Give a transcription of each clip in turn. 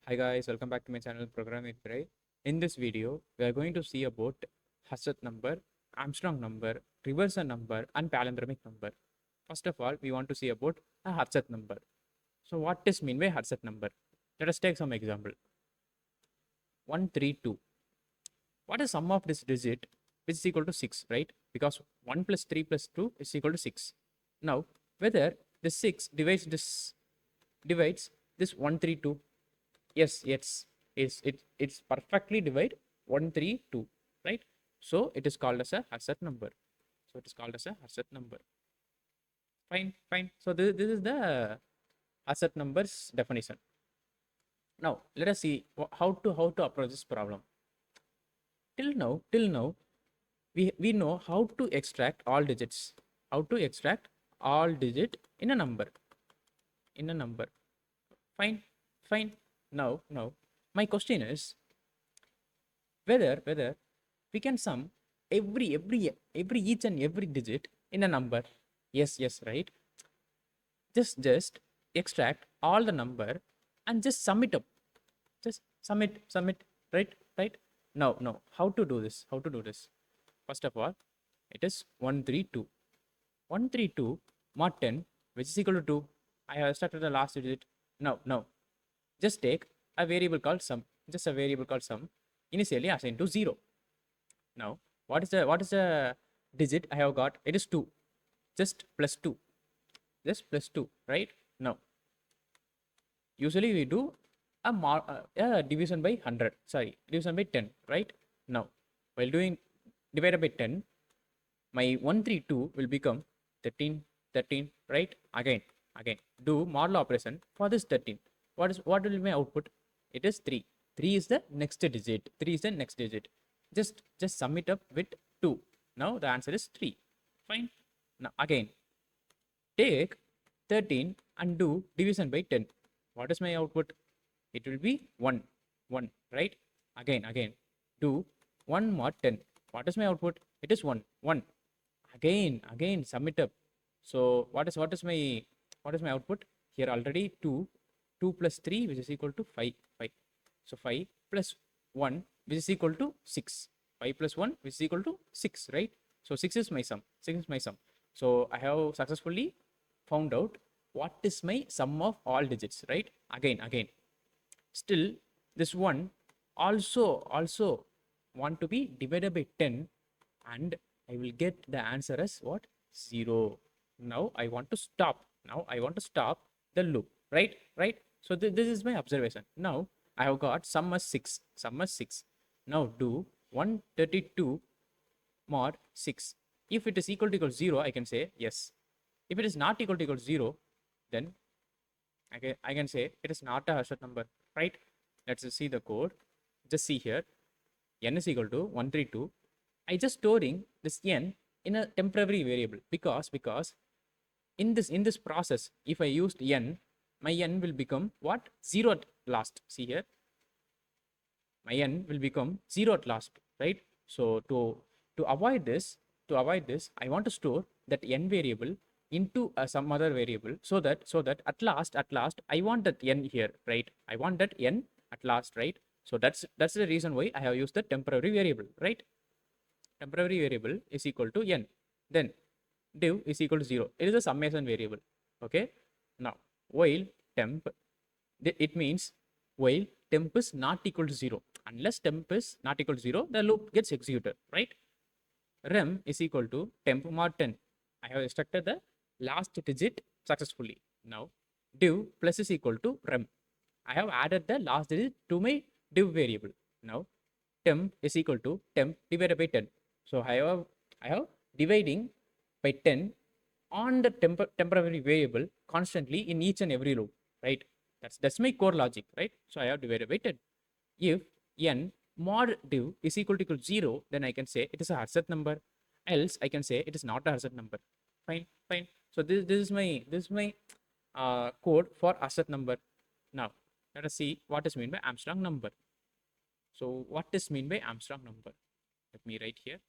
Hi guys, welcome back to my channel Programming with Pirai. In this video, we are going to see about Harshad number, Armstrong number, reversal number, and palindromic number. First of all, we want to see about a Harshad number. So what is mean by Harshad number? Let us take some example. 132. What is sum of this digit which is equal to 6, right? Because 1 plus 3 plus 2 is equal to 6. Now, whether the 6 divides this 132. Yes, it's perfectly divide 132, right? So it is called as a Harshad number. So it is called as a Harshad number. Fine. So this is the Harshad numbers definition. Now let us see how to approach this problem. Till now, we know how to extract all digits. How to extract all digit in a number. Fine. Now my question is whether we can sum every each and every digit in a number. Yes, right. Just extract all the number and just sum it up. Just sum it. Right. Now how to do this? First of all, it is 132. 132 mod 10, which is equal to 2. I have started the last digit. Now just take a variable called sum. Just a variable called sum initially assigned to 0. Now what is the digit I have got? It is 2. Just plus 2. Just plus 2, right? Now usually we do a division by 100. Sorry, division by 10, right? Now while doing divided by 10, my 132 will become 13, right? Again do model operation for this 13. What will be my output? It is 3. 3 is the next digit. Just sum it up with 2. Now the answer is 3. Fine. Now again take 13 and do division by 10. What is my output? It will be 1, right? Again do 1 mod 10. What is my output? It is 1. Again sum it up. So what is my output? Here already 2 plus 3, which is equal to 5. So 5 plus 1, which is equal to 6. 5 plus 1, which is equal to 6, right? So 6 is my sum. So I have successfully found out what is my sum of all digits, right? Again still this one also want to be divided by 10, and I will get the answer as what? 0. Now I want to stop the loop, right? So this is my observation. Now I have got sum as 6. Now do 132 mod 6. If it is equal to 0, I can say yes. If it is not equal to 0, then I can say it is not a Harshad number, right? Let's see the code. Just see here, n is equal to 132. I just storing this n in a temporary variable because in this process, if I used n, my n will become what? 0 at last. See here, my n will become 0 at last, right? So to avoid this, I want to store that n variable into some other variable, so that at last I want that n here, right? I want that n at last, right? So that's the reason why I have used the temporary variable, right? Temporary variable is equal to n. Then div is equal to 0. It is a summation variable. Okay. Now while temp, it means while temp is not equal to 0. Unless temp is not equal to 0, the loop gets executed, right? Rem is equal to temp mod 10. I have extracted the last digit successfully. Now div plus is equal to rem. I have added the last digit to my div variable. Now temp is equal to temp divided by 10. So I have dividing by 10 on the temporary variable constantly in each and every loop, right? That's my core logic, right? So I have divided by 10. If n mod div is equal to 0, then I can say it is a Harshad number. Else I can say it is not a Harshad number. Fine. So this is my code for Harshad number. Now let us see what is meant by Armstrong number. So what is mean by Armstrong number? Let me write here.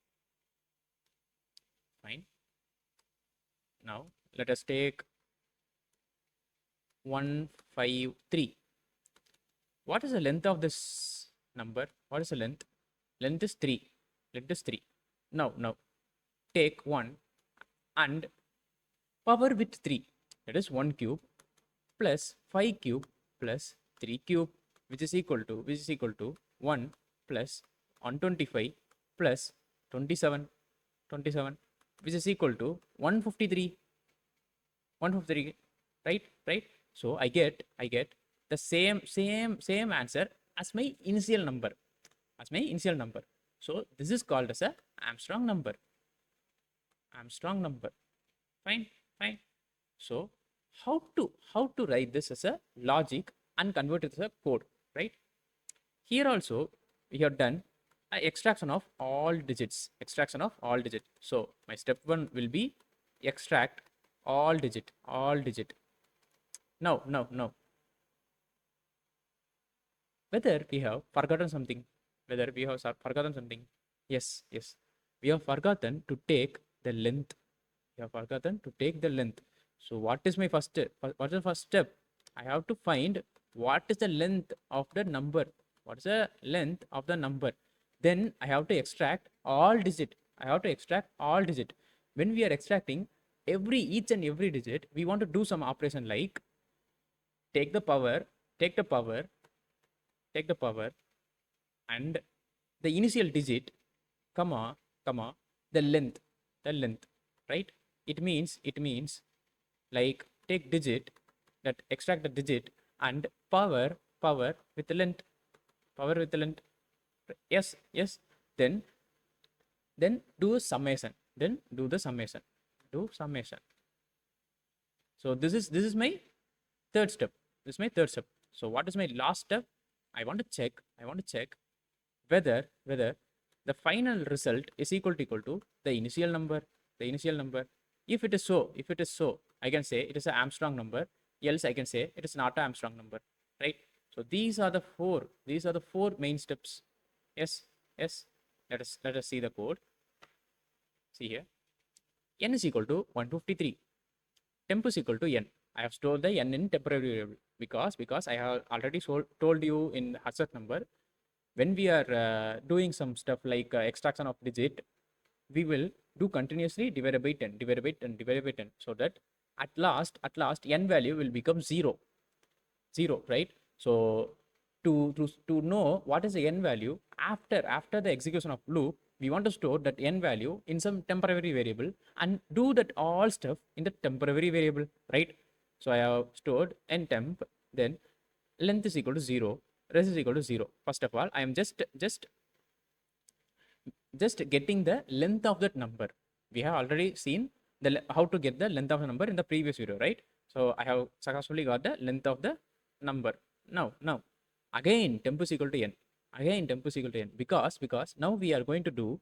Fine. Now let us take 153. What is the length of this number? What is the length? Length is 3. Length is 3. Now take 1 and power with 3. That is 1 cube plus 5 cube plus 3 cube, which is equal to 1 plus 125 plus 27, which is equal to 153. Right? So I get the same answer as my initial number. So this is called as a Armstrong number. Fine. So how to write this as a logic and convert it as a code, right? Here also we have done an extraction of all digits. So my step 1 will be extract all digit. Now whether we have forgotten something. Yes, we have forgotten to take the length. So what is my first step? What is the first step? I have to find what is the length of the number. Then I have to extract all digit. When we are extracting each and every digit, we want to do some operation like take the power and the initial digit, comma the length, right? It means like take digit, that extract the digit and power with the length. Yes. Then do summation. So this is my third step. So what is my last step? I want to check whether the final result is equal to the initial number. If it is so, I can say it is an Armstrong number. Else I can say it is not an Armstrong number, right? So these are the four main steps. Yes. Let us see the code. See here, n is equal to 153. Temp is equal to n. I have stored the n in temporary variable because I have already told you in Harshad number, when we are doing some stuff like extraction of digit, we will do continuously divided by 10, so that at last n value will become 0, right? So to know what is the n value after the execution of loop, we want to store that n value in some temporary variable and do that all stuff in the temporary variable, right? So I have stored n temp, then length is equal to 0, rest is equal to 0. First of all, I am just getting the length of that number. We have already seen how to get the length of the number in the previous video, right? So I have successfully got the length of the number. Now again temp is equal to n. Because now we are going to do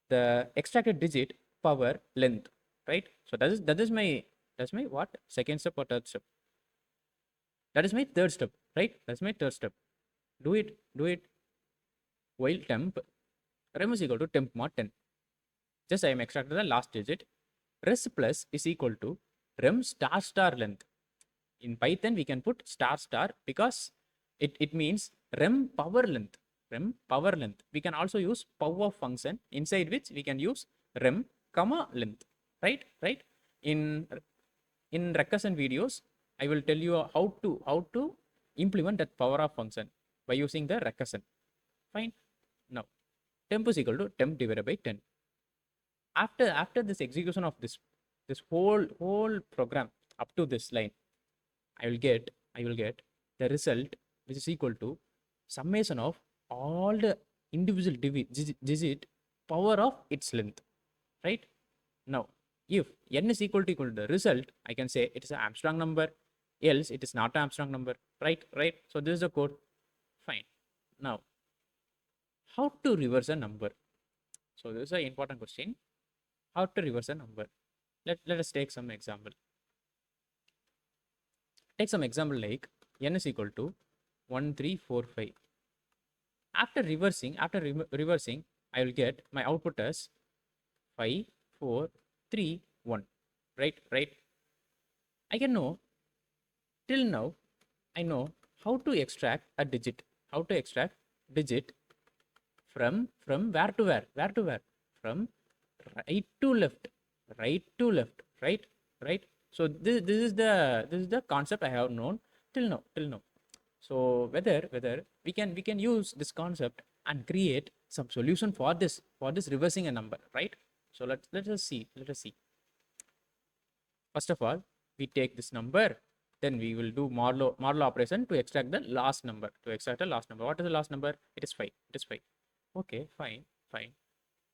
the extracted digit power length, right? So that's my what, second step or third step? That is my third step, right? Do it while temp rem is equal to temp mod 10. Just I am extracting the last digit. Res plus is equal to rem star length. In Python we can put star because it means rem power length. We can also use power function, inside which we can use rem comma length, right? In recursion videos, I will tell you how to implement that power of function by using the recursion. Fine. Now temp is equal to temp divided by 10. After this execution of this whole program up to this line, I will get the result, which is equal to summation of all the individual digit power of its length, right? Now if n is equal to the result, I can say it is an Armstrong number, else it is not an Armstrong number, right? So this is the code. Fine. Now how to reverse a number? So this is an important question. How to reverse a number? Let us take some example. Take some example like n is equal to 1345. After reversing, I will get my output as 5 4 3 1, right? I can know, till now I know how to extract a digit. How to extract digit from where to where? From right to left, right. So this is the concept I have known till now. So whether we can use this concept and create some solution for this reversing a number, right? So let us see. First of all, we take this number, then we will do modulo operation to extract the last number. What is the last number? It is 5. Okay, fine.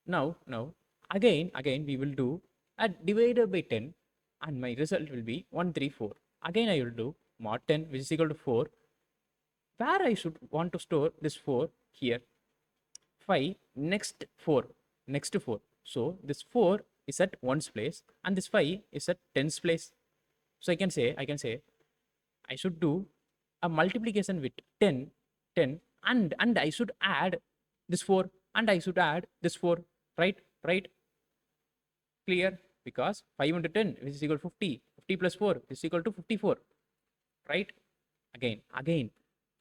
Now again we will do a divider by 10 and my result will be 134. Again I will do mod 10 which is equal to 4. Where I should want to store this 4 here. 5 next 4. So this 4 is at 1's place and this 5 is at 10's place. So I can say I should do a multiplication with 10 and I should add this 4 and I should add this 4, right? Clear? Because 5 into 10 which is equal to 50 plus 4 is equal to 54, right? Again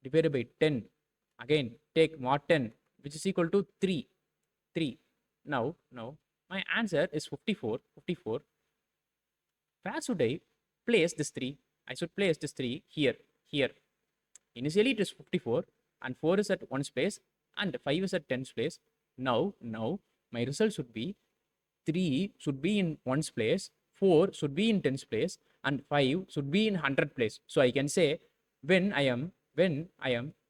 divided by 10. Again take mod 10 which is equal to 3. Now my answer is 54. Where should I place this 3? I should place this 3 here. Initially it is 54 and 4 is at 1's place and 5 is at 10's place. Now my result should be 3 should be in 1's place, 4 should be in 10's place and 5 should be in 100 place. So I can say when I am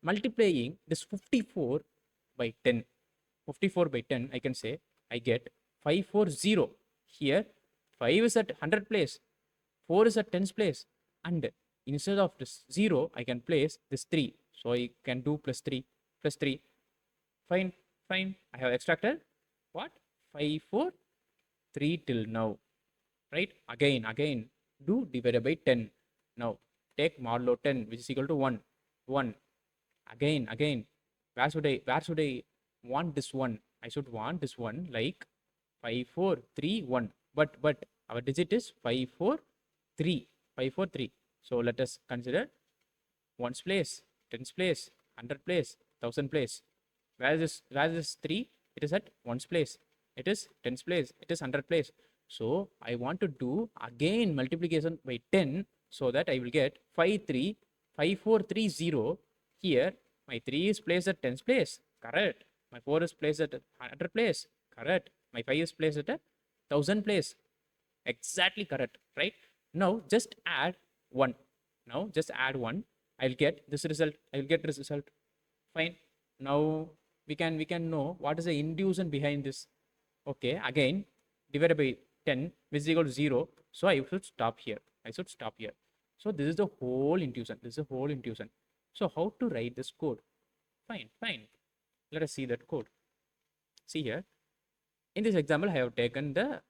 multiplying this 54 by 10, I can say I get 540. Here 5 is at 100 place, 4 is at 10's place and instead of this 0 I can place this 3. So I can do plus 3. Fine. I have extracted what? 543 till now, right? Again do divided by 10. Now take modulo 10 which is equal to 1. Again where should I want this one? I should want this one like 5431, but our digit is 543. So let us consider 1's place, 10's place, 100 place, 1000 place. Where is this 3? It is at 1's place, it is 10's place, it is 100 place. So I want to do again multiplication by 10 so that I will get 5430. Here my 3 is placed at 10's place, correct? My 4 is placed at 100 place, correct? My 5 is placed at 1000 place, exactly correct, right? Now just add 1. I'll get this result. Fine. Now we can know what is the induction behind this. Okay, again divided by 10 which is equal to 0. So I should stop here. So this is the whole intuition. So how to write this code? Fine. Let us see that code. See here. In this example, I have taken the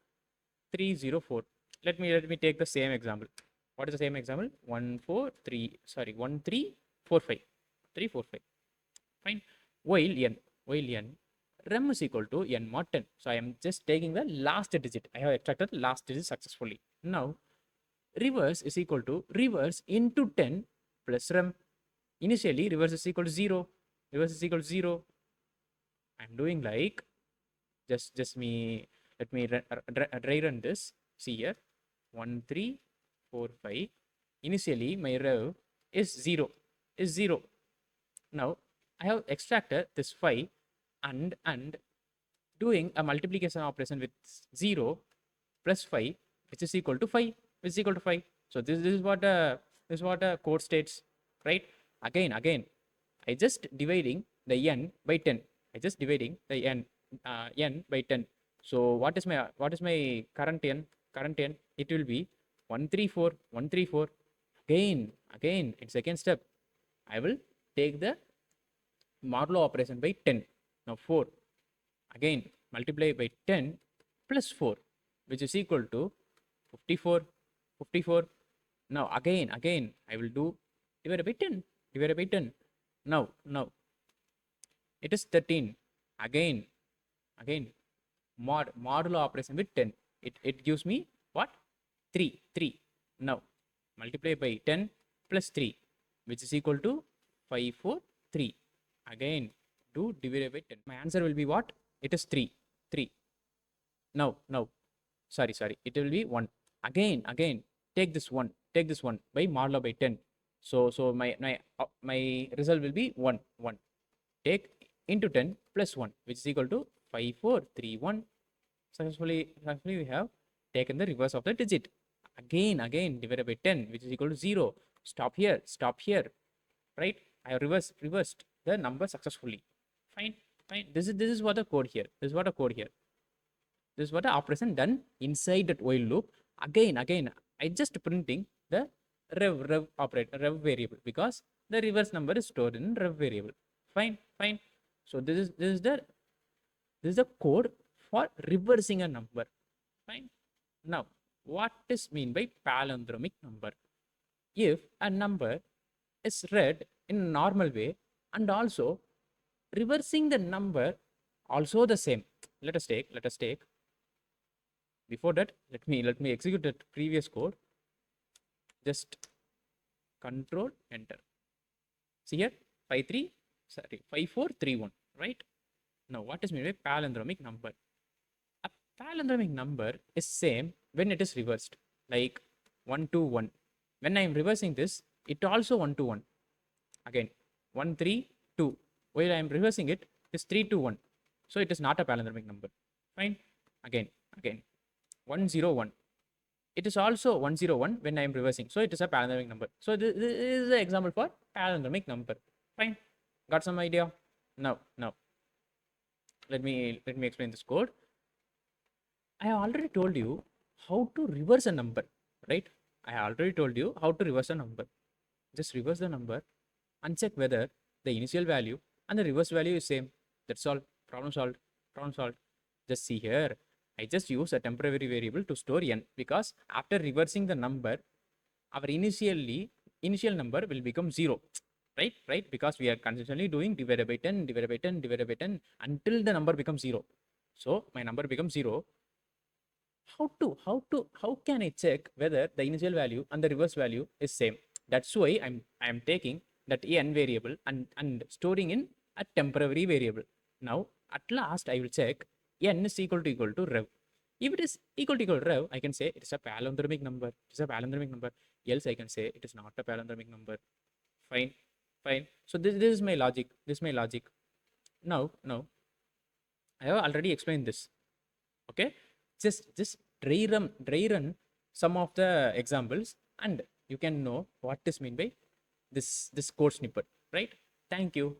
304. Let me take the same example. What is the same example? 1345. 345. Fine. While n rem is equal to n mod 10. So I am just taking the last digit. I have extracted the last digit successfully. Now reverse is equal to reverse into 10 plus rem. Initially reverse is equal to 0. I'm doing like let me dry run this. See here 1345. Initially my rev is 0. Now I have extracted this 5 and doing a multiplication operation with 0 plus 5 which is equal to 5. So this is what a code states, right? Again I just dividing the n by 10. N by 10. So what is my current n? It will be 134. Again in second step I will take the modulo operation by 10. Now 4 again multiply by 10 plus 4 which is equal to 54. Now again I will do divided by 10. Now it is 13. Again modulo operation with 10. It gives me what? 3. Now multiply by 10 plus 3 which is equal to 543. Again, do divided by 10. My answer will be what? It is 3. 3. No. Sorry. It will be 1. Again, take this 1. Take this 1 by modulo by 10. So my result will be 1. Take into 10 plus 1, which is equal to 5431. Successfully we have taken the reverse of the digit. Again divided by 10, which is equal to 0. Stop here. Right? I have reversed the number successfully. Fine. This is what the code here. This is what the operation done inside that while loop. Again, I just printing the rev variable because the reverse number is stored in rev variable. Fine. So this is the code for reversing a number. Fine. Now, what is mean by palindromic number? If a number is read in a normal way and also reversing the number also the same. Let us take. Before that, let me execute that previous code. Just control enter. See here, 5431, right? Now, what is meant by palindromic number? A palindromic number is same when it is reversed, like 1 to 1. When I am reversing this, it also 1 to 1. Again, 1 3 2. While I am reversing it, it is 3 to 1. So it is not a palindromic number. Fine. Again. 101. It is also 101 when I am reversing. So it is a palindromic number. So this is an example for palindromic number. Fine. Got some idea? Now let me explain this code. I have already told you how to reverse a number, right? I have already told you how to reverse a number. Just reverse the number and check whether the initial value and the reverse value is same. That's all. Problem solved. Just see here. I just use a temporary variable to store n because after reversing the number, our initial number will become 0. Right? Because we are consistently doing divided by 10 until the number becomes 0. So my number becomes 0. How can I check whether the initial value and the reverse value is same? That's why I am taking that n variable and storing in a temporary variable. Now at last I will check n is equal to rev. If it is equal to rev, I can say it is a palindromic number. Else I can say it is not a palindromic number. Fine. So this is my logic. Now I have already explained this. Okay, just dry run some of the examples and you can know what is meant by this code snippet. Right? Thank you.